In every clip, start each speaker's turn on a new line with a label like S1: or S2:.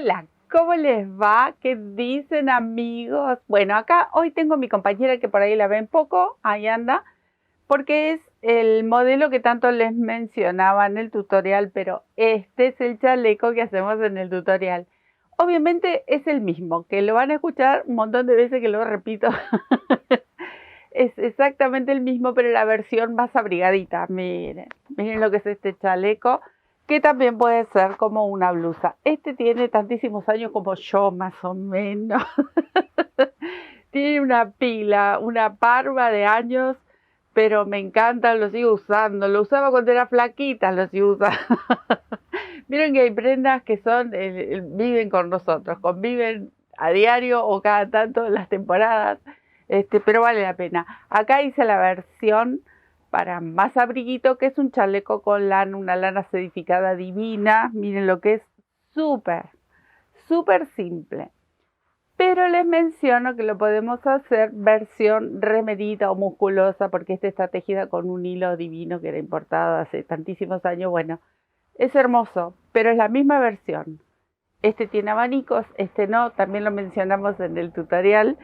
S1: Hola, ¿cómo les va? ¿Qué dicen, amigos? Bueno, acá hoy tengo a mi compañera que por ahí la ven poco, ahí anda, porque es el modelo que tanto les mencionaba en el tutorial, pero este es el chaleco que hacemos en el tutorial. Obviamente es el mismo, que lo van a escuchar un montón de veces que lo repito. Es exactamente el mismo, pero la versión más abrigadita. Miren, miren lo que es este chaleco, que también puede ser como una blusa. Este tiene tantísimos años como yo, más o menos. Tiene una pila, una parva de años, pero me encanta, lo sigo usando. Lo usaba cuando era flaquita, lo sigo usando. Miren que hay prendas que son, viven con nosotros, conviven a diario o cada tanto en las temporadas. Pero vale la pena. Acá hice la versión para más abriguito, que es un chaleco con lana, una lana sedificada divina. Miren lo que es, súper, súper simple. Pero les menciono que lo podemos hacer versión remerita o musculosa, porque esta está tejida con un hilo divino que era importado hace tantísimos años. Bueno, es hermoso, pero es la misma versión. Este tiene abanicos, este no, también lo mencionamos en el tutorial.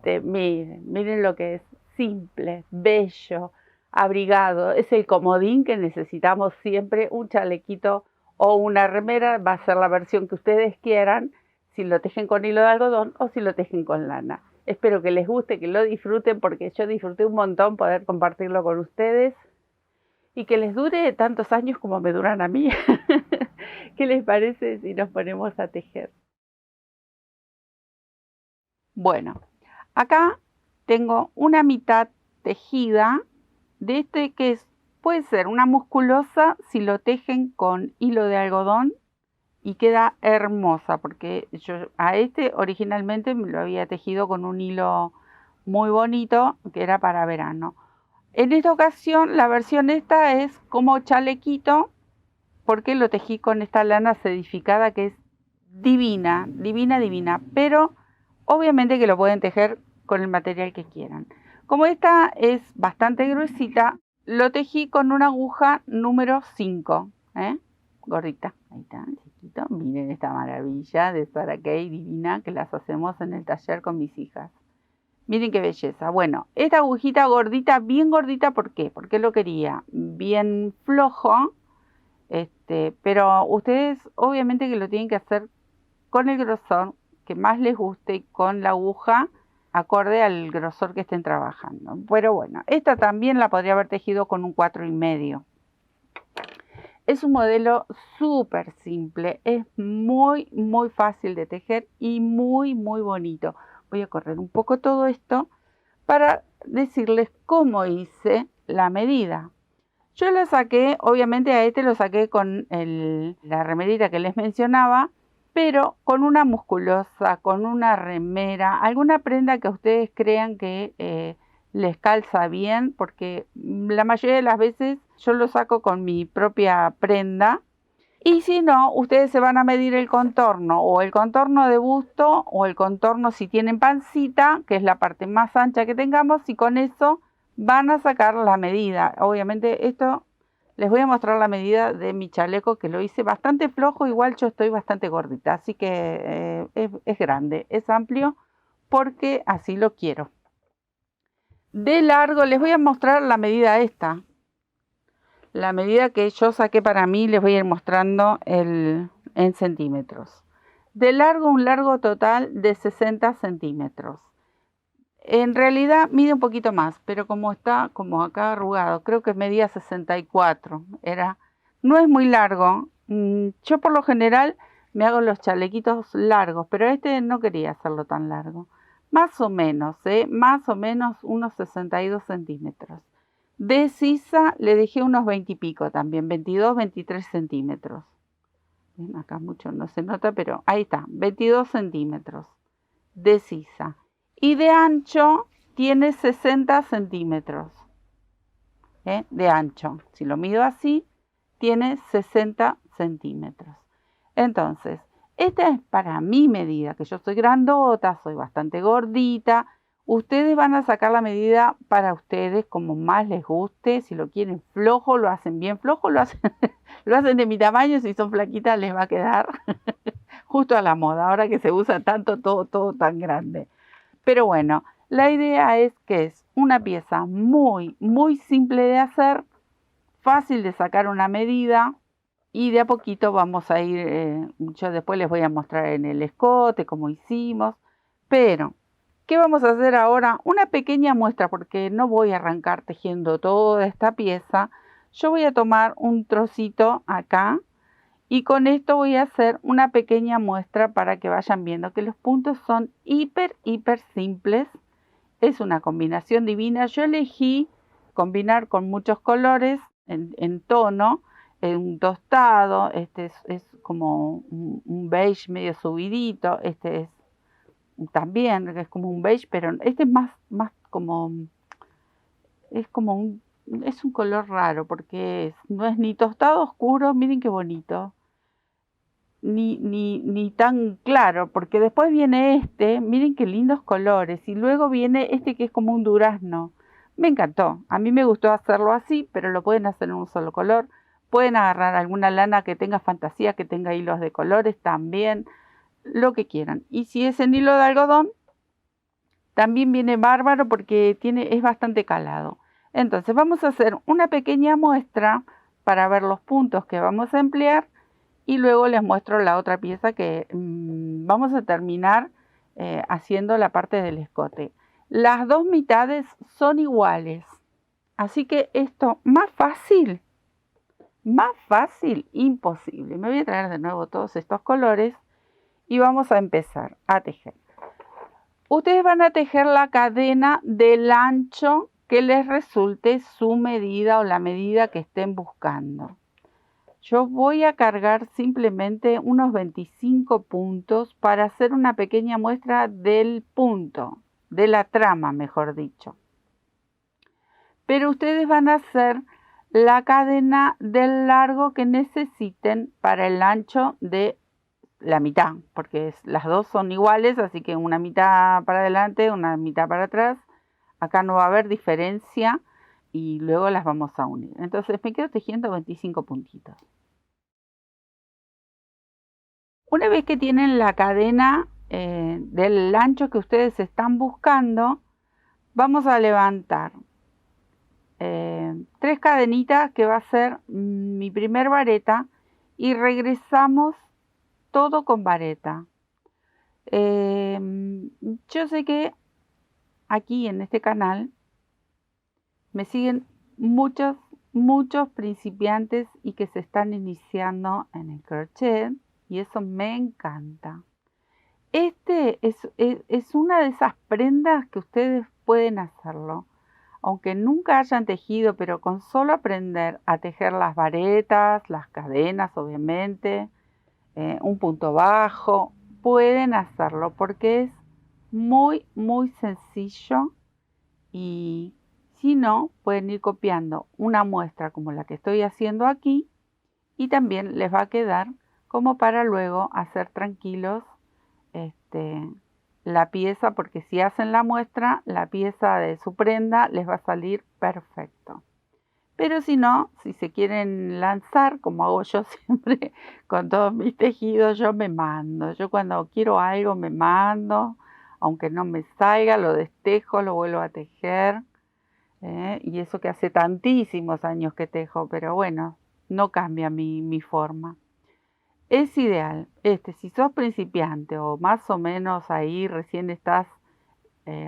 S1: Miren lo que es, simple, bello, abrigado. Es el comodín que necesitamos siempre, un chalequito o una remera. Va a ser la versión que ustedes quieran, si lo tejen con hilo de algodón o si lo tejen con lana. Espero que les guste, que lo disfruten, porque yo disfruté un montón poder compartirlo con ustedes y que les dure tantos años como me duran a mí. ¿Qué les parece si nos ponemos a tejer? Bueno, acá tengo una mitad tejida de este que puede ser una musculosa si lo tejen con hilo de algodón y queda hermosa, porque yo a este originalmente me lo había tejido con un hilo muy bonito que era para verano. En esta ocasión la versión esta es como chalequito, porque lo tejí con esta lana sedificada que es divina, divina, divina, pero obviamente que lo pueden tejer con el material que quieran. Como esta es bastante gruesita, lo tejí con una aguja número 5, gordita. Ahí está, chiquito. Miren esta maravilla de Sara Kay divina que las hacemos en el taller con mis hijas. Miren qué belleza. Bueno, esta agujita gordita, bien gordita, ¿por qué? Porque lo quería bien flojo. Pero ustedes obviamente que lo tienen que hacer con el grosor que más les guste y con la aguja acorde al grosor que estén trabajando. Pero bueno, esta también la podría haber tejido con un 4,5. Es un modelo súper simple, es muy muy fácil de tejer y muy muy bonito. Voy a correr un poco todo esto para decirles cómo hice la medida. Yo la saqué, obviamente a este lo saqué con la remerita que les mencionaba, pero con una musculosa, con una remera, alguna prenda que ustedes crean que les calza bien, porque la mayoría de las veces yo lo saco con mi propia prenda. Y si no, ustedes se van a medir el contorno, o el contorno de busto, o el contorno si tienen pancita, que es la parte más ancha que tengamos, y con eso van a sacar la medida. Obviamente esto les voy a mostrar la medida de mi chaleco, que lo hice bastante flojo, igual yo estoy bastante gordita, así que es grande, es amplio, porque así lo quiero. De largo les voy a mostrar la medida esta. La medida que yo saqué para mí les voy a ir mostrando en centímetros. De largo, un largo total de 60 centímetros. En realidad mide un poquito más, pero como está como acá arrugado, creo que medía 64. No es muy largo. Yo por lo general me hago los chalequitos largos, pero este no quería hacerlo tan largo. Más o menos unos 62 centímetros. De sisa le dejé unos 20 y pico también, 22, 23 centímetros. Bien, acá mucho no se nota, pero ahí está, 22 centímetros de sisa. Y de ancho tiene 60 centímetros de ancho. Si lo mido así, tiene 60 centímetros. Entonces, esta es para mi medida, que yo soy grandota, soy bastante gordita. Ustedes van a sacar la medida para ustedes como más les guste. Si lo quieren flojo, lo hacen bien flojo, lo hacen de mi tamaño. Si son flaquitas les va a quedar justo a la moda, ahora que se usa tanto todo tan grande. Pero bueno, la idea es que es una pieza muy simple de hacer, fácil de sacar una medida y de a poquito vamos a ir, yo después les voy a mostrar en el escote cómo hicimos, pero ¿qué vamos a hacer ahora? Una pequeña muestra porque no voy a arrancar tejiendo toda esta pieza, yo voy a tomar un trocito acá y con esto voy a hacer una pequeña muestra para que vayan viendo que los puntos son hiper simples. Es una combinación divina. Yo elegí combinar con muchos colores en tono, un tostado, este es como un beige medio subidito, este es también, es como un beige, pero este es más como, es como es un color raro porque no es ni tostado oscuro, miren qué bonito, ni tan claro, porque después viene este, miren qué lindos colores, y luego viene este que es como un durazno. Me encantó, a mí me gustó hacerlo así, pero lo pueden hacer en un solo color. Pueden agarrar alguna lana que tenga fantasía, que tenga hilos de colores también, lo que quieran. Y si es en hilo de algodón, también viene bárbaro porque es bastante calado. Entonces vamos a hacer una pequeña muestra para ver los puntos que vamos a emplear y luego les muestro la otra pieza que vamos a terminar haciendo la parte del escote. Las dos mitades son iguales, así que esto más fácil, imposible. Me voy a traer de nuevo todos estos colores y vamos a empezar a tejer. Ustedes van a tejer la cadena del ancho que les resulte su medida o la medida que estén buscando. Yo voy a cargar simplemente unos 25 puntos para hacer una pequeña muestra del punto, de la trama, mejor dicho. Pero ustedes van a hacer la cadena del largo que necesiten para el ancho de la mitad, porque las dos son iguales, así que una mitad para adelante, una mitad para atrás. Acá no va a haber diferencia y luego las vamos a unir. Entonces me quedo tejiendo 25 puntitos. Una vez que tienen la cadena del ancho que ustedes están buscando, vamos a levantar 3 cadenitas que va a ser mi primer vareta y regresamos todo con vareta. Yo sé que aquí en este canal me siguen muchos principiantes y que se están iniciando en el crochet y eso me encanta. Este es una de esas prendas que ustedes pueden hacerlo, aunque nunca hayan tejido, pero con solo aprender a tejer las varetas, las cadenas obviamente, un punto bajo, pueden hacerlo porque es muy sencillo y si no, pueden ir copiando una muestra como la que estoy haciendo aquí y también les va a quedar como para luego hacer tranquilos la pieza, porque si hacen la muestra, la pieza de su prenda les va a salir perfecto. Pero si no, si se quieren lanzar, como hago yo siempre con todos mis tejidos, yo me mando. Yo cuando quiero algo me mando, aunque no me salga, lo destejo, lo vuelvo a tejer. Y eso que hace tantísimos años que tejo, pero bueno, no cambia mi forma. Es ideal, si sos principiante o más o menos ahí recién estás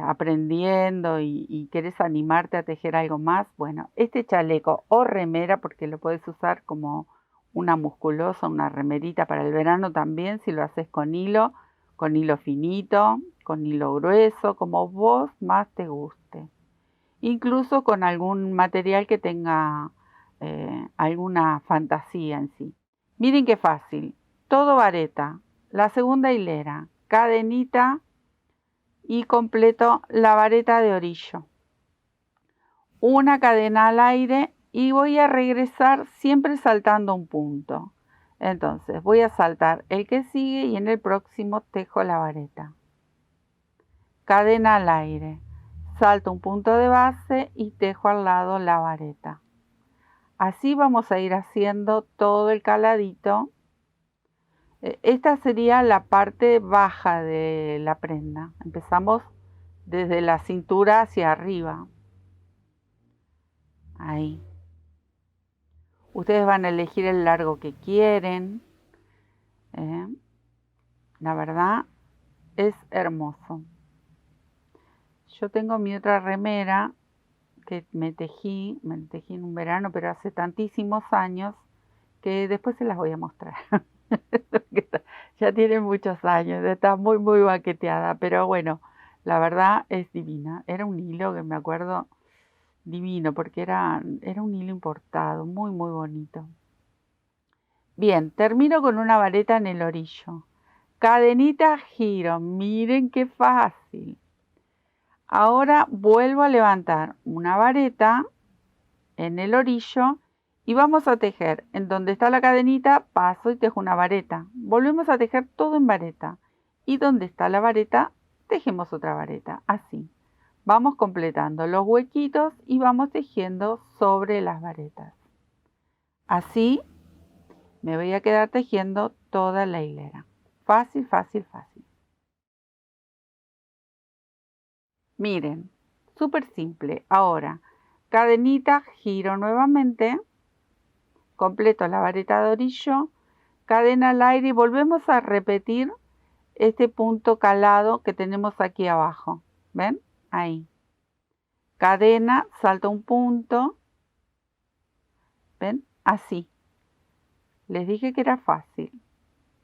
S1: aprendiendo y querés animarte a tejer algo más, bueno, este chaleco o remera, porque lo puedes usar como una musculosa, una remerita para el verano también, si lo haces con hilo finito, con hilo grueso, como vos más te guste. Incluso con algún material que tenga alguna fantasía en sí. Miren qué fácil, todo vareta, la segunda hilera, cadenita y completo la vareta de orillo. Una cadena al aire y voy a regresar siempre saltando un punto. Entonces voy a saltar el que sigue y en el próximo tejo la vareta. Cadena al aire, salto un punto de base y tejo al lado la vareta. Así vamos a ir haciendo todo el caladito Esta sería la parte baja de la prenda. Empezamos desde la cintura hacia arriba. Ahí. Ustedes van a elegir el largo que quieren. La verdad es hermoso. Yo tengo mi otra remera que me tejí en un verano, pero hace tantísimos años que después se las voy a mostrar. Ya tiene muchos años, está muy muy baqueteada, pero bueno, la verdad es divina. Era un hilo que me acuerdo divino, porque era un hilo importado, muy muy bonito. Bien, termino con una vareta en el orillo. Cadenita, giro, miren qué fácil. Ahora vuelvo a levantar una vareta en el orillo y vamos a tejer. En donde está la cadenita, paso y tejo una vareta. Volvemos a tejer todo en vareta. Y donde está la vareta, tejemos otra vareta. Así. Vamos completando los huequitos y vamos tejiendo sobre las varetas. Así me voy a quedar tejiendo toda la hilera. Fácil, fácil, fácil. Miren, súper simple. Ahora, cadenita, giro nuevamente, completo la vareta de orillo, cadena al aire y volvemos a repetir este punto calado que tenemos aquí abajo. ¿Ven? Ahí. Cadena, salto un punto. ¿Ven? Así. Les dije que era fácil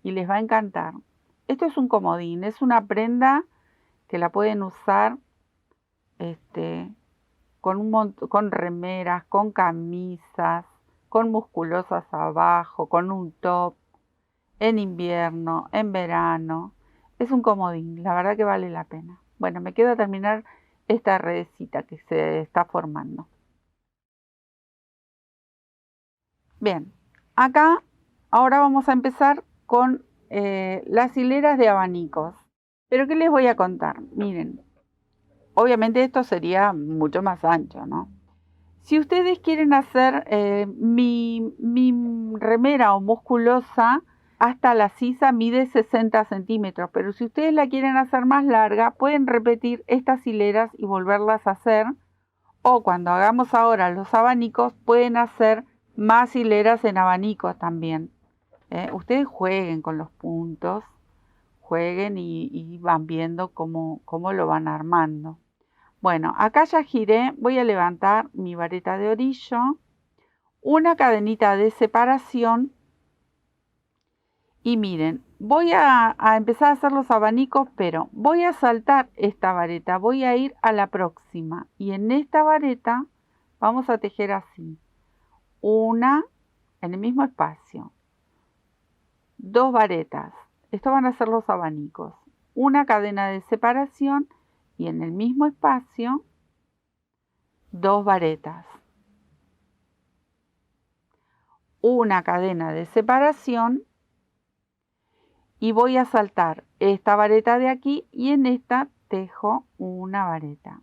S1: y les va a encantar. Esto es un comodín, es una prenda que la pueden usar con remeras, con camisas, con musculosas abajo, con un top, en invierno, en verano. Es un comodín, la verdad que vale la pena. Bueno, me quedo a terminar esta redecita que se está formando. Bien, acá ahora vamos a empezar con las hileras de abanicos. Pero ¿qué les voy a contar? Miren, obviamente esto sería mucho más ancho, ¿no? Si ustedes quieren hacer mi remera o musculosa, hasta la sisa mide 60 centímetros, pero si ustedes la quieren hacer más larga, pueden repetir estas hileras y volverlas a hacer. O cuando hagamos ahora los abanicos, pueden hacer más hileras en abanicos también. Ustedes jueguen con los puntos, jueguen y van viendo cómo lo van armando. Bueno, acá ya giré, voy a levantar mi vareta de orillo, una cadenita de separación y miren, voy a empezar a hacer los abanicos, pero voy a saltar esta vareta, voy a ir a la próxima y en esta vareta vamos a tejer así, una en el mismo espacio, dos varetas, estos van a ser los abanicos, una cadena de separación y en el mismo espacio dos varetas, una cadena de separación y voy a saltar esta vareta de aquí y en esta tejo una vareta.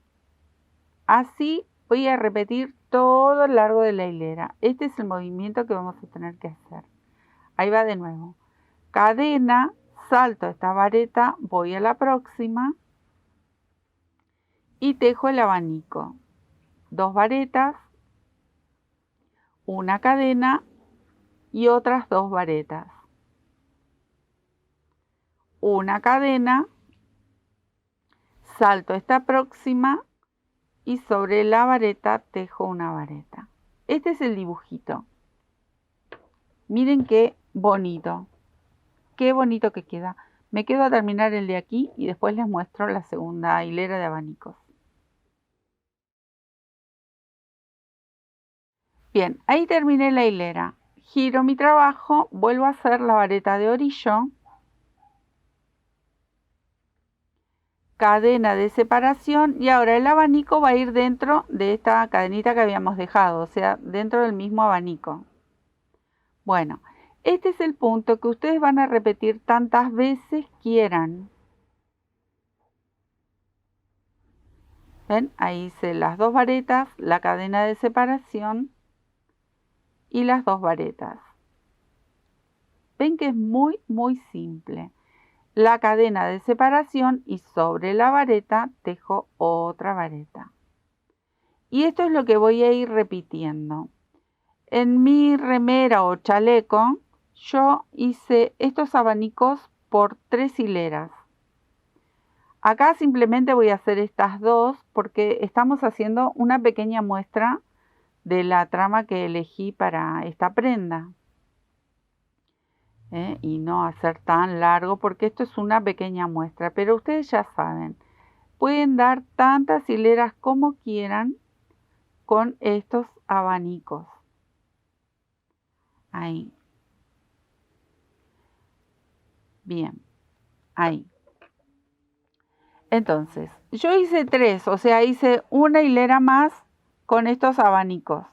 S1: Así voy a repetir todo el largo de la hilera. Este es el movimiento que vamos a tener que hacer. Ahí va de nuevo. Cadena, salto esta vareta, voy a la próxima y tejo el abanico. Dos varetas, una cadena y otras dos varetas. Una cadena, salto esta próxima y sobre la vareta tejo una vareta. Este es el dibujito. Miren qué bonito que queda. Me quedo a terminar el de aquí y después les muestro la segunda hilera de abanicos. Bien, ahí terminé la hilera. Giro mi trabajo, vuelvo a hacer la vareta de orillo, cadena de separación y ahora el abanico va a ir dentro de esta cadenita que habíamos dejado, o sea, dentro del mismo abanico. Bueno, este es el punto que ustedes van a repetir tantas veces quieran. ¿Ven? Ahí hice las dos varetas, la cadena de separación y las dos varetas. Ven que es muy, muy simple. La cadena de separación y sobre la vareta tejo otra vareta. Y esto es lo que voy a ir repitiendo. En mi remera o chaleco, yo hice estos abanicos por 3 hileras. Acá simplemente voy a hacer estas dos porque estamos haciendo una pequeña muestra de la trama que elegí para esta prenda. Y no hacer tan largo porque esto es una pequeña muestra, pero ustedes ya saben, pueden dar tantas hileras como quieran con estos abanicos. Ahí. Bien, ahí. Entonces, yo hice 3, o sea, hice una hilera más con estos abanicos.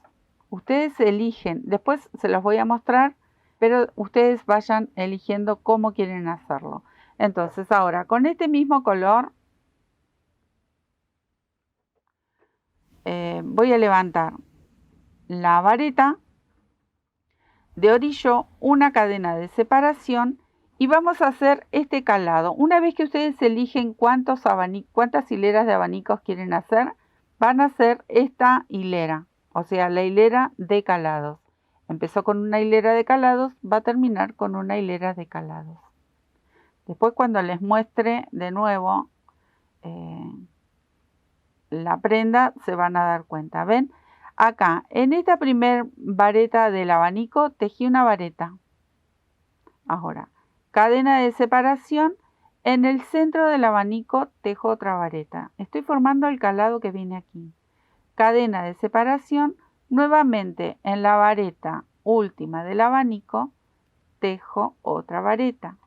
S1: Ustedes eligen, después se los voy a mostrar, pero ustedes vayan eligiendo cómo quieren hacerlo. Entonces, ahora, con este mismo color, voy a levantar la vareta, de orillo una cadena de separación y vamos a hacer este calado. Una vez que ustedes eligen cuántas hileras de abanicos quieren hacer, van a hacer esta hilera, o sea, la hilera de calados. Empezó con una hilera de calados, va a terminar con una hilera de calados. Después, cuando les muestre de nuevo la prenda, se van a dar cuenta. ¿Ven? Acá, en esta primer vareta del abanico, tejí una vareta. Ahora, cadena de separación, en el centro del abanico tejo otra vareta. Estoy formando el calado que viene aquí. Cadena de separación, nuevamente en la vareta última del abanico, tejo otra vareta.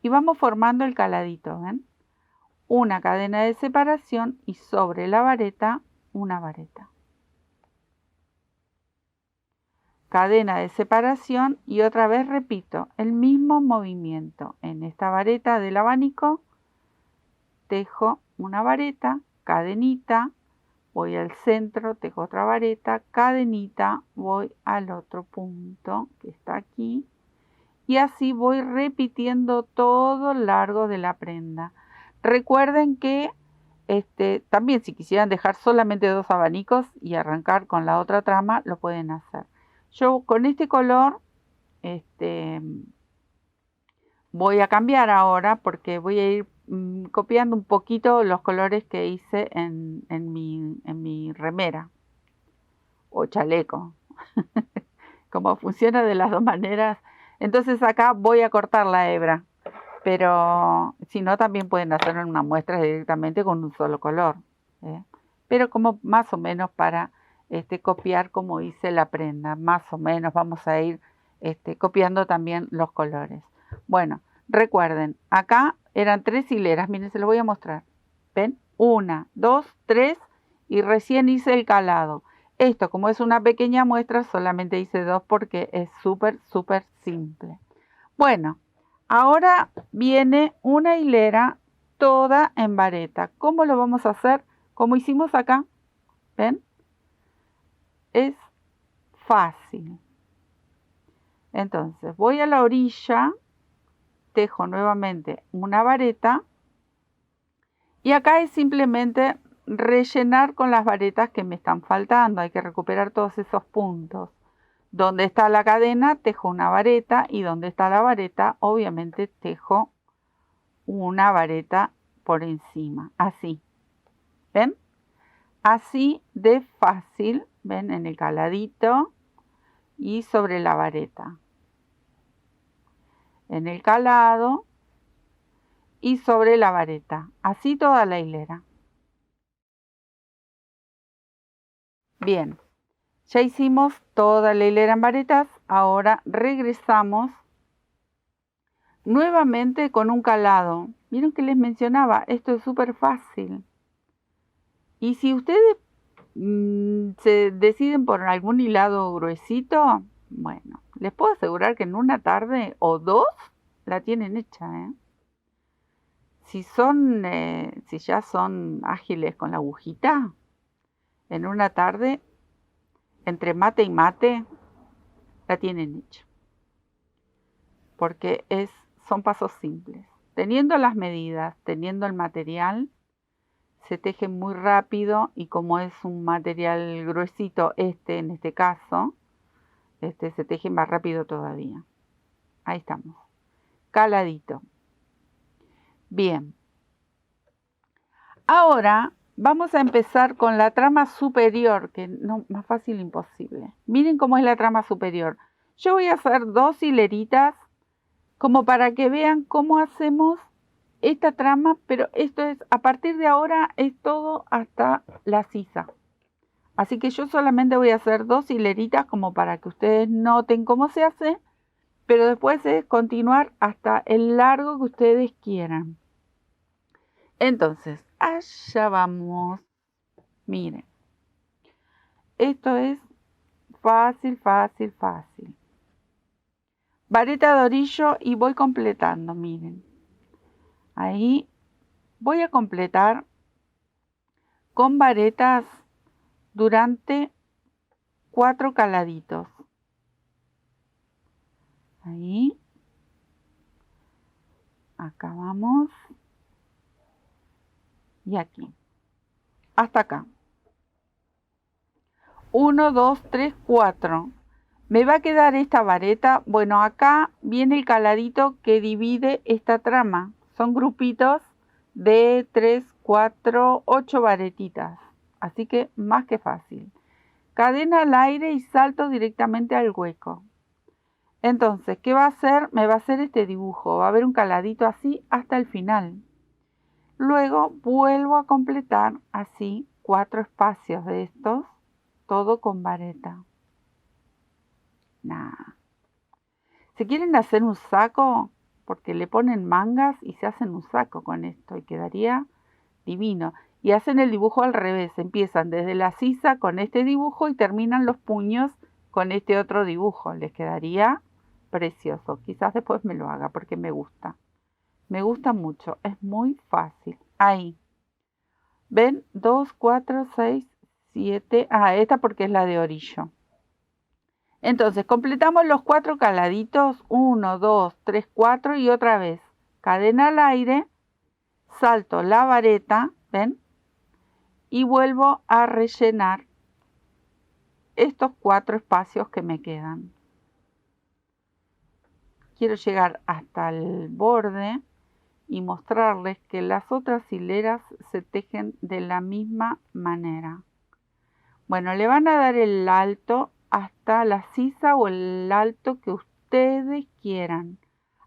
S1: Y vamos formando el caladito, ¿ven? Una cadena de separación y sobre la vareta, una vareta. Cadena de separación y otra vez repito el mismo movimiento. En esta vareta del abanico tejo una vareta, cadenita, voy al centro, tejo otra vareta, cadenita, voy al otro punto que está aquí y así voy repitiendo todo lo largo de la prenda. Recuerden que también si quisieran dejar solamente 2 abanicos y arrancar con la otra trama, lo pueden hacer. Yo con este color voy a cambiar ahora porque voy a ir copiando un poquito los colores que hice en mi remera o chaleco. Como funciona de las dos maneras. Entonces acá voy a cortar la hebra, pero si no también pueden hacer una muestra directamente con un solo color. Pero como más o menos para copiar como hice la prenda, más o menos vamos a ir copiando también los colores. Bueno, recuerden, acá eran 3 hileras, miren, se los voy a mostrar. ¿Ven? 1, 2, 3 y recién hice el calado. Esto, como es una pequeña muestra, solamente hice 2 porque es súper, súper simple. Bueno, ahora viene una hilera toda en vareta. ¿Cómo lo vamos a hacer? Como hicimos acá. ¿Ven? Es fácil. Entonces, voy a la orilla, tejo nuevamente una vareta y acá es simplemente rellenar con las varetas que me están faltando. Hay que recuperar todos esos puntos. Donde está la cadena, tejo una vareta y donde está la vareta, obviamente tejo una vareta por encima, así. ¿Ven? Así de fácil, ¿ven? En el caladito y sobre la vareta. En el calado y sobre la vareta. Así toda la hilera. Bien, ya hicimos toda la hilera en varetas. Ahora regresamos nuevamente con un calado. ¿Vieron que les mencionaba? Esto es súper fácil. Y si ustedes se deciden por algún hilado gruesito, bueno, les puedo asegurar que en una tarde o 2 la tienen hecha, ¿eh? Si ya son ágiles con la agujita, en una tarde, entre mate y mate, la tienen hecha. porque son pasos simples. Teniendo las medidas, teniendo el material, se teje muy rápido y como es un material gruesito, en este caso, se teje más rápido todavía. Ahí estamos. Caladito. Bien. Ahora vamos a empezar con la trama superior, que no, más fácil imposible. Miren cómo es la trama superior. Yo voy a hacer 2 hileritas como para que vean cómo hacemos esta trama, pero esto es, a partir de ahora es todo hasta la sisa. Así que yo solamente voy a hacer 2 hileritas como para que ustedes noten cómo se hace, pero después es continuar hasta el largo que ustedes quieran. Entonces, allá vamos. Miren, esto es fácil, fácil, fácil. Vareta de orillo y voy completando, miren. Ahí voy a completar con varetas durante 4 caladitos. Ahí. Acá vamos. Y aquí. Hasta acá. 1, 2, 3, 4. Me va a quedar esta vareta. Bueno, acá viene el caladito que divide esta trama. Son grupitos de 3, 4, 8 varetitas. Así que más que fácil. Cadena al aire y salto directamente al hueco. Entonces, ¿qué va a hacer? Me va a hacer este dibujo. Va a haber un caladito así hasta el final. Luego vuelvo a completar así 4 espacios de estos. Todo con vareta. Nada. Si quieren hacer un saco, porque le ponen mangas y se hacen un saco con esto y quedaría divino. Y hacen el dibujo al revés, empiezan desde la sisa con este dibujo y terminan los puños con este otro dibujo. Les quedaría precioso. Quizás después me lo haga porque me gusta. Me gusta mucho, es muy fácil. Ahí. ¿Ven? 2, 4, 6, 7. Ah, esta porque es la de orillo. Entonces, completamos los 4 caladitos. 1, 2, 3, 4 y otra vez. Cadena al aire. Salto la vareta. ¿Ven? Y vuelvo a rellenar estos 4 espacios que me quedan. Quiero llegar hasta el borde y mostrarles que las otras hileras se tejen de la misma manera. Bueno, le van a dar el alto hasta la sisa o el alto que ustedes quieran.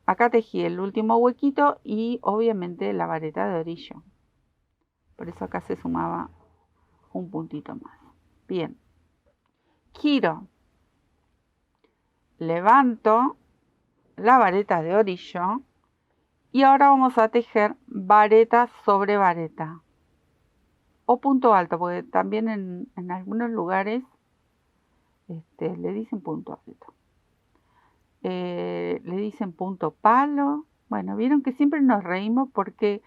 S1: Acá tejí el último huequito y obviamente la vareta de orillo. Por eso acá se sumaba un puntito más. Bien. Giro. Levanto la vareta de orillo. Y ahora vamos a tejer vareta sobre vareta. O punto alto, porque también en algunos lugares le dicen punto alto. Le dicen punto palo. Bueno, vieron que siempre nos reímos porque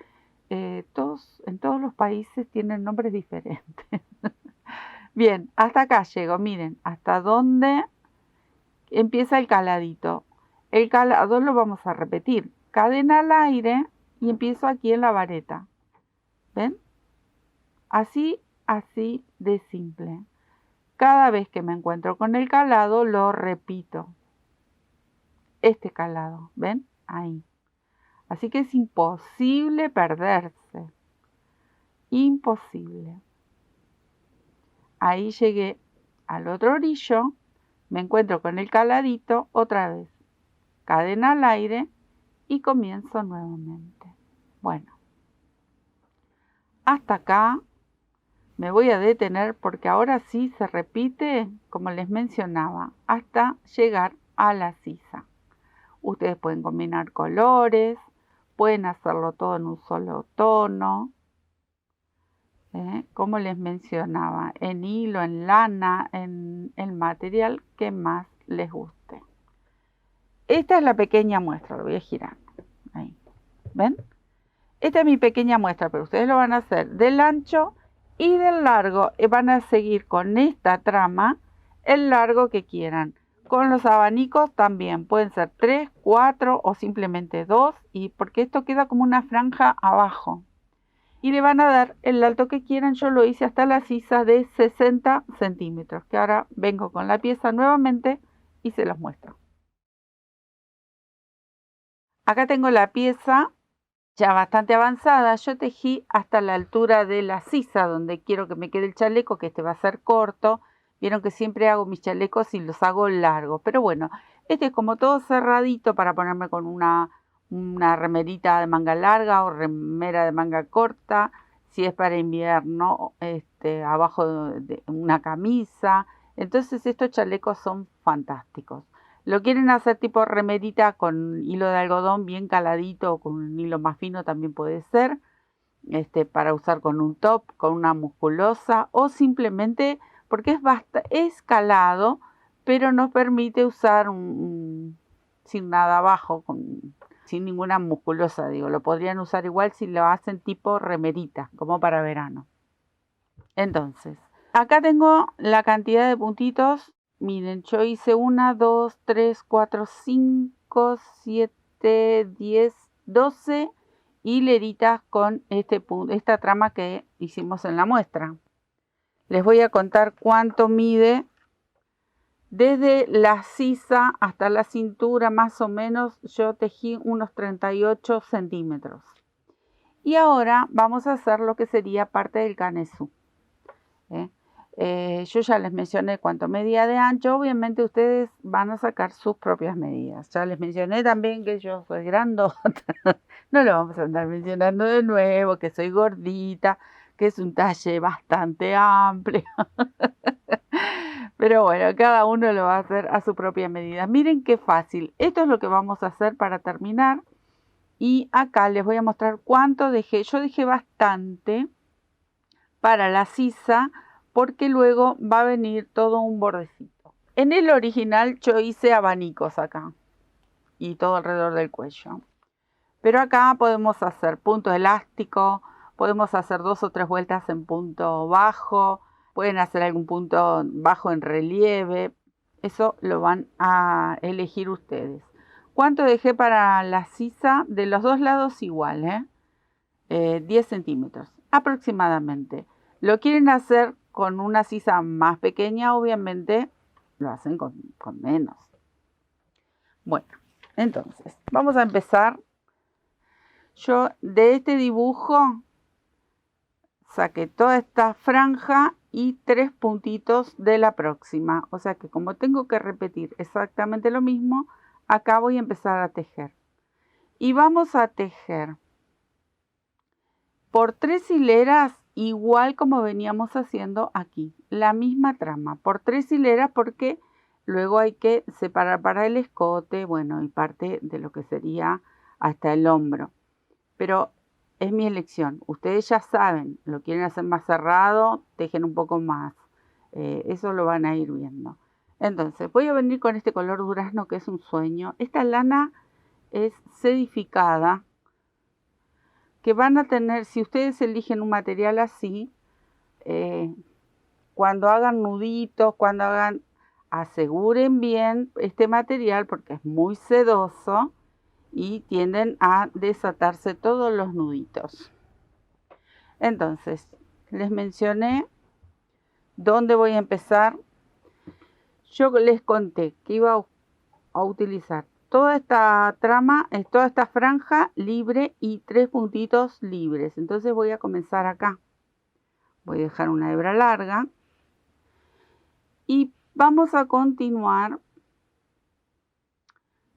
S1: en todos los países tienen nombres diferentes. Bien, hasta acá llego, miren, hasta donde empieza el caladito. El calado lo vamos a repetir. Cadena al aire y empiezo aquí en la vareta. ¿Ven? Así de simple. Cada vez que me encuentro con el calado lo repito. Este calado, ¿ven? Ahí. Así que es imposible perderse. Imposible. Ahí llegué al otro orillo. Me encuentro con el caladito otra vez. Cadena al aire y comienzo nuevamente. Bueno. Hasta acá me voy a detener porque ahora sí se repite, como les mencionaba, hasta llegar a la sisa. Ustedes pueden combinar colores, pueden hacerlo todo en un solo tono, como les mencionaba, en hilo, en lana, en el material que más les guste. Esta es la pequeña muestra, lo voy a girar. Ahí. ¿Ven? Esta es mi pequeña muestra, pero ustedes lo van a hacer del ancho y del largo. Van a seguir con esta trama el largo que quieran. Con los abanicos también pueden ser 3, 4 o simplemente 2, y porque esto queda como una franja abajo. Y le van a dar el alto que quieran. Yo lo hice hasta la sisa de 60 centímetros, que ahora vengo con la pieza nuevamente y se los muestro. Acá tengo la pieza ya bastante avanzada. Yo tejí hasta la altura de la sisa donde quiero que me quede el chaleco, que este va a ser corto. Vieron que siempre hago mis chalecos y los hago largos, pero bueno, este es como todo cerradito para ponerme con una remerita de manga larga o remera de manga corta. Si es para invierno, abajo de una camisa. Entonces estos chalecos son fantásticos. Lo quieren hacer tipo remerita con hilo de algodón bien caladito o con un hilo más fino también puede ser. Para usar con un top, con una musculosa o simplemente porque es calado, pero nos permite usar sin nada abajo, sin ninguna musculosa, digo. Lo podrían usar igual si lo hacen tipo remerita, como para verano. Entonces, acá tengo la cantidad de puntitos. Miren, yo hice 1, 2, 3, 4, 5, 7, 10, 12 hileritas con esta trama que hicimos en la muestra. Les voy a contar cuánto mide desde la sisa hasta la cintura, más o menos. Yo tejí unos 38 centímetros. Y ahora vamos a hacer lo que sería parte del canesú. Yo ya les mencioné cuánto medía de ancho. Obviamente ustedes van a sacar sus propias medidas. Ya les mencioné también que yo soy grandota. No lo vamos a andar mencionando de nuevo, que soy gordita, que es un talle bastante amplio. Pero bueno, cada uno lo va a hacer a su propia medida. Miren qué fácil. Esto es lo que vamos a hacer para terminar. Y acá les voy a mostrar cuánto dejé. Yo dejé bastante para la sisa, porque luego va a venir todo un bordecito. En el original yo hice abanicos acá y todo alrededor del cuello. Pero acá podemos hacer punto elástico, podemos hacer 2 o 3 vueltas en punto bajo, pueden hacer algún punto bajo en relieve. Eso lo van a elegir ustedes. ¿Cuánto dejé para la sisa? De los dos lados igual, 10 centímetros aproximadamente. Lo quieren hacer con una sisa más pequeña, obviamente lo hacen con menos. Bueno, entonces vamos a empezar. Yo de este dibujo saqué toda esta franja y 3 puntitos de la próxima. O sea que como tengo que repetir exactamente lo mismo, acá voy a empezar a tejer. Y vamos a tejer por 3 hileras, igual como veníamos haciendo aquí. La misma trama, por 3 hileras, porque luego hay que separar para el escote, bueno, y parte de lo que sería hasta el hombro. Pero es mi elección. Ustedes ya saben, lo quieren hacer más cerrado, tejen un poco más. Eso lo van a ir viendo. Entonces, voy a venir con este color durazno que es un sueño. Esta lana es sedificada, que van a tener, si ustedes eligen un material así, cuando hagan nuditos, aseguren bien este material porque es muy sedoso y tienden a desatarse todos los nuditos. Entonces, les mencioné dónde voy a empezar. Yo les conté que iba a utilizar toda esta trama, toda esta franja libre y 3 puntitos libres. Entonces voy a comenzar acá. Voy a dejar una hebra larga y vamos a continuar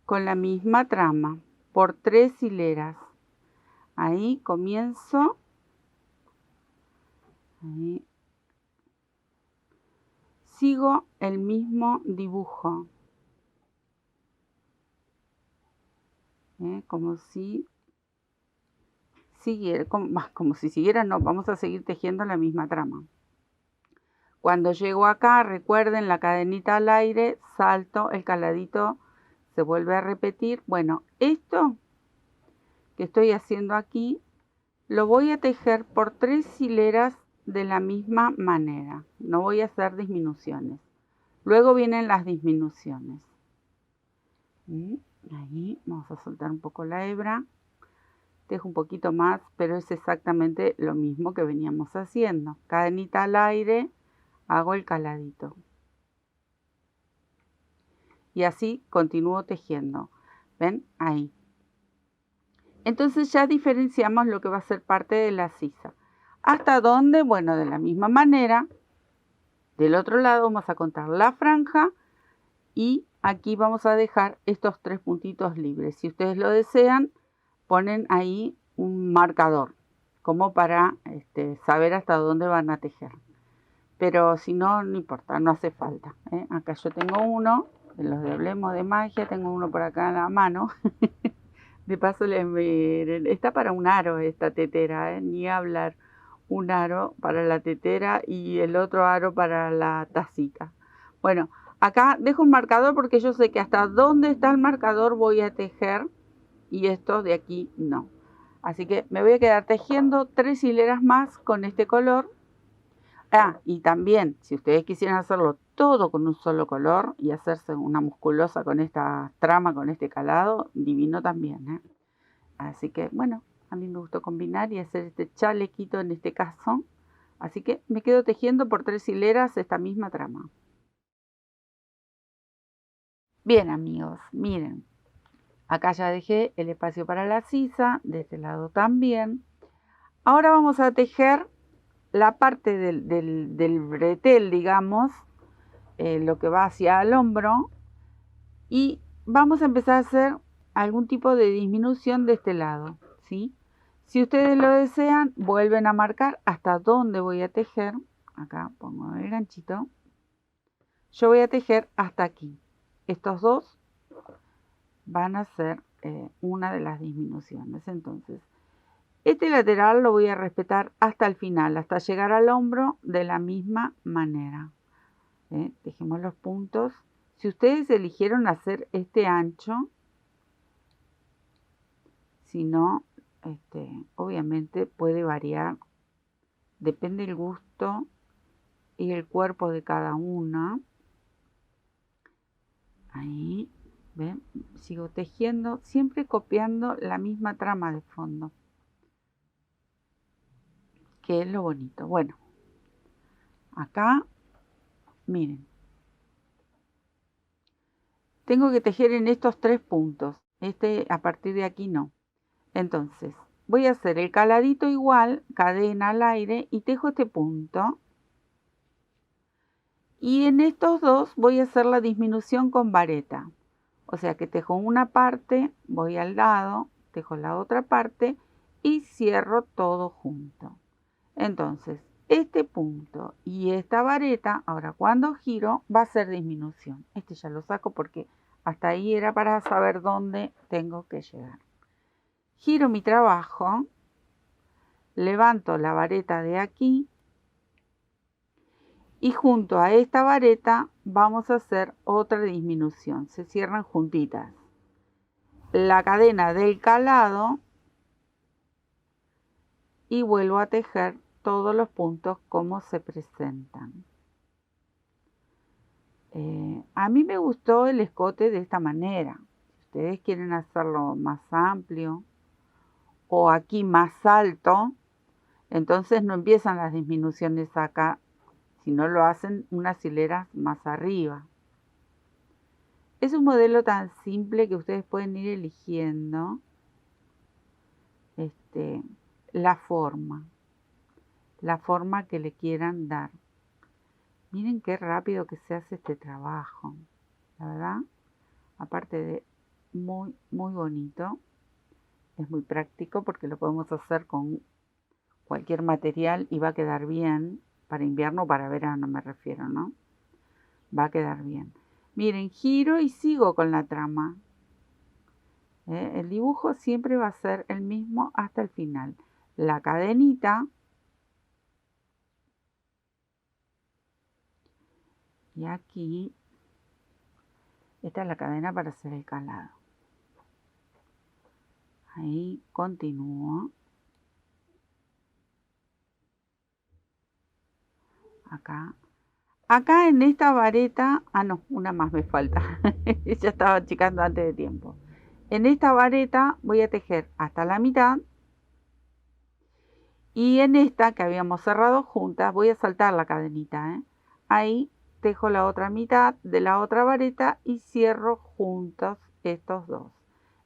S1: con la misma trama por 3 hileras. Ahí comienzo. Ahí. Sigo el mismo dibujo. Como si siguiera, como si siguiera, no, vamos a seguir tejiendo la misma trama. Cuando llego acá, recuerden la cadenita al aire, salto, el caladito se vuelve a repetir. Bueno, esto que estoy haciendo aquí, lo voy a tejer por 3 hileras de la misma manera. No voy a hacer disminuciones. Luego vienen las disminuciones. Ahí vamos a soltar un poco la hebra. Dejo un poquito más, pero es exactamente lo mismo que veníamos haciendo. Cadenita al aire, hago el caladito. Y así continúo tejiendo. ¿Ven? Ahí. Entonces ya diferenciamos lo que va a ser parte de la sisa. ¿Hasta dónde? Bueno, de la misma manera, del otro lado vamos a contar la franja y aquí vamos a dejar estos 3 puntitos libres. Si ustedes lo desean, ponen ahí un marcador, como para saber hasta dónde van a tejer. Pero si no, no importa, no hace falta. Acá yo tengo uno, de los de Hablemos de Magia, tengo uno por acá en la mano. De paso, miren, está para un aro esta tetera, ni hablar. Un aro para la tetera y el otro aro para la tacita. Bueno, acá dejo un marcador porque yo sé que hasta dónde está el marcador voy a tejer y esto de aquí no. Así que me voy a quedar tejiendo 3 hileras más con este color. Y también, si ustedes quisieran hacerlo todo con un solo color y hacerse una musculosa con esta trama, con este calado, divino también, Así que, bueno, a mí me gustó combinar y hacer este chalequito en este caso. Así que me quedo tejiendo por 3 hileras esta misma trama. Bien, amigos, miren. Acá ya dejé el espacio para la sisa, de este lado también. Ahora vamos a tejer la parte del bretel, digamos, lo que va hacia el hombro. Y vamos a empezar a hacer algún tipo de disminución de este lado, ¿sí? Si ustedes lo desean, vuelven a marcar hasta dónde voy a tejer. Acá pongo el ganchito. Yo voy a tejer hasta aquí. Estos dos van a ser una de las disminuciones. Entonces, este lateral lo voy a respetar hasta el final, hasta llegar al hombro de la misma manera. Tejemos los puntos. Si ustedes eligieron hacer este ancho, si no, obviamente puede variar, depende del gusto y el cuerpo de cada una. Ahí, ¿ven? Sigo tejiendo, siempre copiando la misma trama de fondo, que es lo bonito. Bueno, acá, miren, tengo que tejer en estos 3 puntos, a partir de aquí no. Entonces, voy a hacer el caladito igual, cadena al aire, y tejo este punto. Y en estos dos voy a hacer la disminución con vareta. O sea que tejo una parte, voy al lado, tejo la otra parte y cierro todo junto. Entonces, este punto y esta vareta, ahora cuando giro, va a ser disminución. Este ya lo saco porque hasta ahí era para saber dónde tengo que llegar. Giro mi trabajo, levanto la vareta de aquí y junto a esta vareta vamos a hacer otra disminución. Se cierran juntitas. La cadena del calado y vuelvo a tejer todos los puntos como se presentan. A mí me gustó el escote de esta manera. Si ustedes quieren hacerlo más amplio o aquí más alto, entonces no empiezan las disminuciones acá, sino lo hacen unas hileras más arriba. Es un modelo tan simple que ustedes pueden ir eligiendo la forma que le quieran dar. Miren qué rápido que se hace este trabajo, la verdad, aparte de muy, muy bonito, es muy práctico porque lo podemos hacer con cualquier material y va a quedar bien, para invierno o para verano me refiero, ¿no? Va a quedar bien. Miren, giro y sigo con la trama. El dibujo siempre va a ser el mismo hasta el final. La cadenita. Y aquí, esta es la cadena para hacer el calado. Ahí continúo. Acá. Acá en esta vareta, no, una más me falta, ya estaba achicando antes de tiempo. En esta vareta voy a tejer hasta la mitad y en esta que habíamos cerrado juntas voy a saltar la cadenita, Ahí tejo la otra mitad de la otra vareta y cierro juntos estos dos.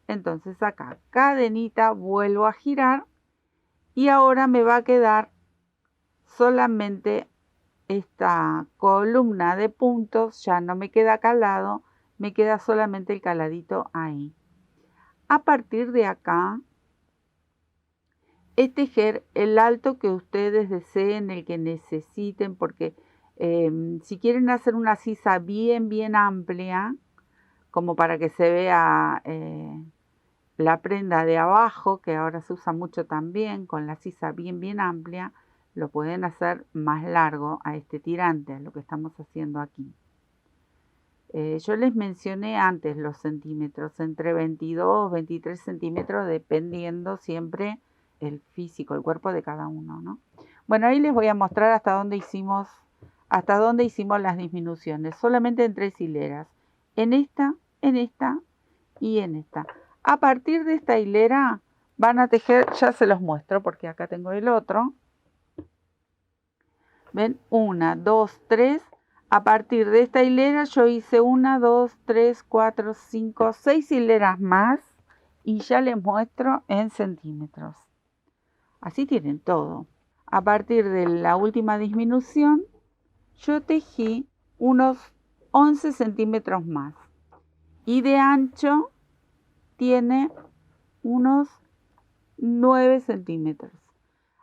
S1: Entonces acá cadenita, vuelvo a girar y ahora me va a quedar solamente esta columna de puntos, ya no me queda calado, me queda solamente el caladito ahí. A partir de acá es tejer el alto que ustedes deseen, el que necesiten, porque si quieren hacer una sisa bien amplia, como para que se vea la prenda de abajo, que ahora se usa mucho también, con la sisa bien amplia, lo pueden hacer más largo a este tirante, a lo que estamos haciendo aquí. Yo les mencioné antes los centímetros, entre 22 y 23 centímetros, dependiendo siempre el físico, el cuerpo de cada uno, ¿no? Bueno, ahí les voy a mostrar hasta dónde hicimos las disminuciones, solamente en 3 hileras, en esta y en esta. A partir de esta hilera van a tejer, ya se los muestro porque acá tengo el otro. ¿Ven? 1, 2, 3. A partir de esta hilera yo hice 1, 2, 3, 4, 5, 6 hileras más y ya les muestro en centímetros. Así tienen todo. A partir de la última disminución yo tejí unos 11 centímetros más y de ancho tiene unos 9 centímetros.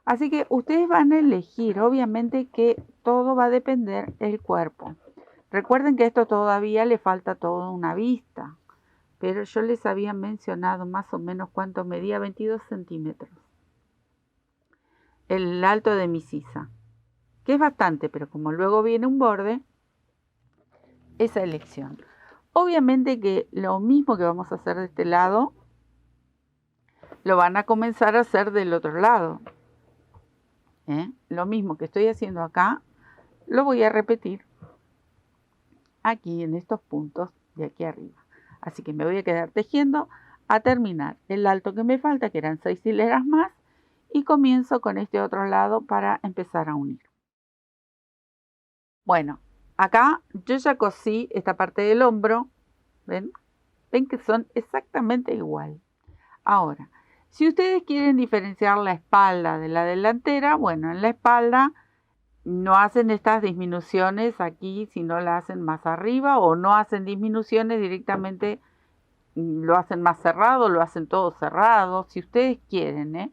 S1: Así que ustedes van a elegir, obviamente que todo va a depender del cuerpo. Recuerden que esto todavía le falta toda una vista, pero yo les había mencionado más o menos cuánto medía, 22 centímetros. El alto de mi sisa, que es bastante, pero como luego viene un borde, esa elección. Obviamente que lo mismo que vamos a hacer de este lado, lo van a comenzar a hacer del otro lado. Lo mismo que estoy haciendo acá, lo voy a repetir aquí en estos puntos de aquí arriba. Así que me voy a quedar tejiendo a terminar el alto que me falta, que eran 6 hileras más, y comienzo con este otro lado para empezar a unir. Bueno, acá yo ya cosí esta parte del hombro, ¿ven? Ven que son exactamente igual. Ahora, si ustedes quieren diferenciar la espalda de la delantera, bueno, en la espalda no hacen estas disminuciones aquí, sino la hacen más arriba, o no hacen disminuciones directamente, lo hacen más cerrado, lo hacen todo cerrado, si ustedes quieren,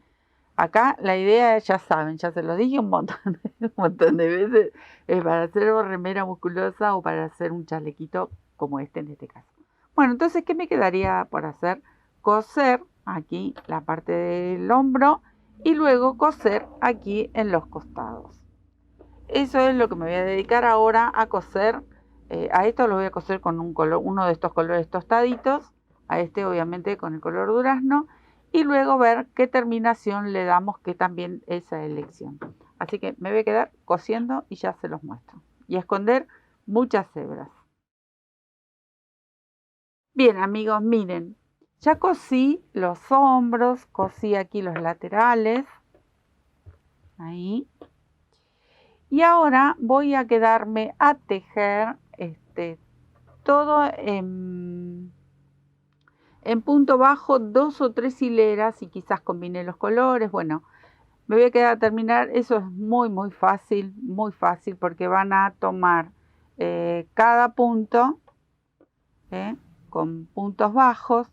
S1: Acá la idea, ya saben, ya se lo dije un montón de veces, es para hacer una remera musculosa o para hacer un chalequito como este en este caso. Bueno, entonces, ¿qué me quedaría por hacer? Coser aquí la parte del hombro y luego coser aquí en los costados. Eso es lo que me voy a dedicar ahora a coser. A esto lo voy a coser con uno de estos colores tostaditos, a este obviamente con el color durazno, y luego ver qué terminación le damos, que también esa elección. Así que me voy a quedar cosiendo y ya se los muestro. Y a esconder muchas hebras. Bien, amigos, miren, ya cosí los hombros, cosí aquí los laterales, ahí. Y ahora voy a quedarme a tejer todo en punto bajo, 2 o 3 hileras, y quizás combine los colores. Bueno, me voy a quedar a terminar. Eso es muy fácil, porque van a tomar cada punto con puntos bajos.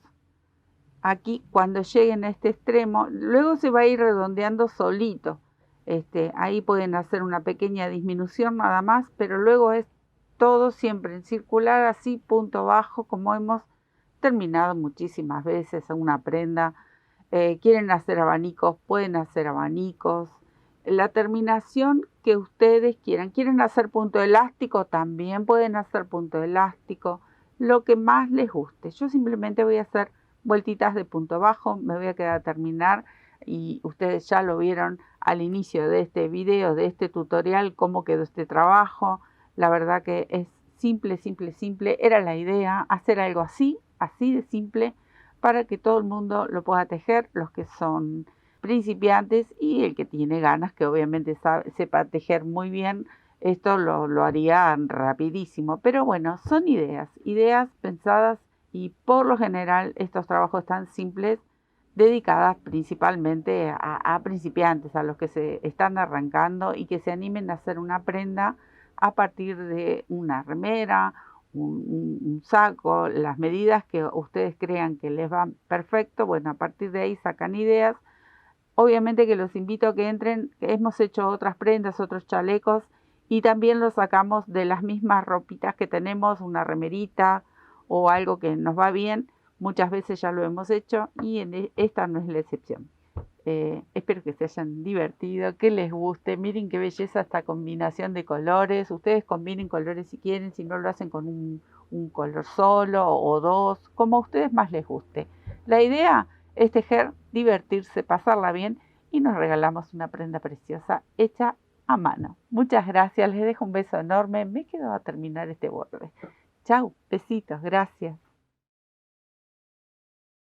S1: Aquí cuando lleguen a este extremo, luego se va a ir redondeando solito. Ahí pueden hacer una pequeña disminución nada más, pero luego es todo siempre en circular, así punto bajo, como hemos terminado muchísimas veces en una prenda. Quieren hacer abanicos, pueden hacer abanicos. La terminación que ustedes quieran. Quieren hacer punto elástico, también pueden hacer punto elástico. Lo que más les guste. Yo simplemente voy a hacer vueltitas de punto bajo, me voy a quedar a terminar, y ustedes ya lo vieron al inicio de este video, de este tutorial, cómo quedó este trabajo. La verdad que es simple, simple, simple. Era la idea hacer algo así, así de simple, para que todo el mundo lo pueda tejer, los que son principiantes y el que tiene ganas, que obviamente sepa tejer muy bien. Esto lo haría rapidísimo. Pero bueno, son ideas pensadas, y por lo general estos trabajos tan simples dedicadas principalmente a principiantes, a los que se están arrancando y que se animen a hacer una prenda a partir de una remera, un saco, las medidas que ustedes crean que les van perfecto. Bueno, a partir de ahí sacan ideas. Obviamente que los invito a que entren, que hemos hecho otras prendas, otros chalecos, y también los sacamos de las mismas ropitas que tenemos, una remerita o algo que nos va bien. Muchas veces ya lo hemos hecho y esta no es la excepción. Espero que se hayan divertido, que les guste. Miren qué belleza esta combinación de colores. Ustedes combinen colores si quieren, si no lo hacen con un color solo o dos, como a ustedes más les guste. La idea es tejer, divertirse, pasarla bien, y nos regalamos una prenda preciosa hecha a mano. Muchas gracias, les dejo un beso enorme. Me quedo a terminar este borde. Chau, besitos, gracias.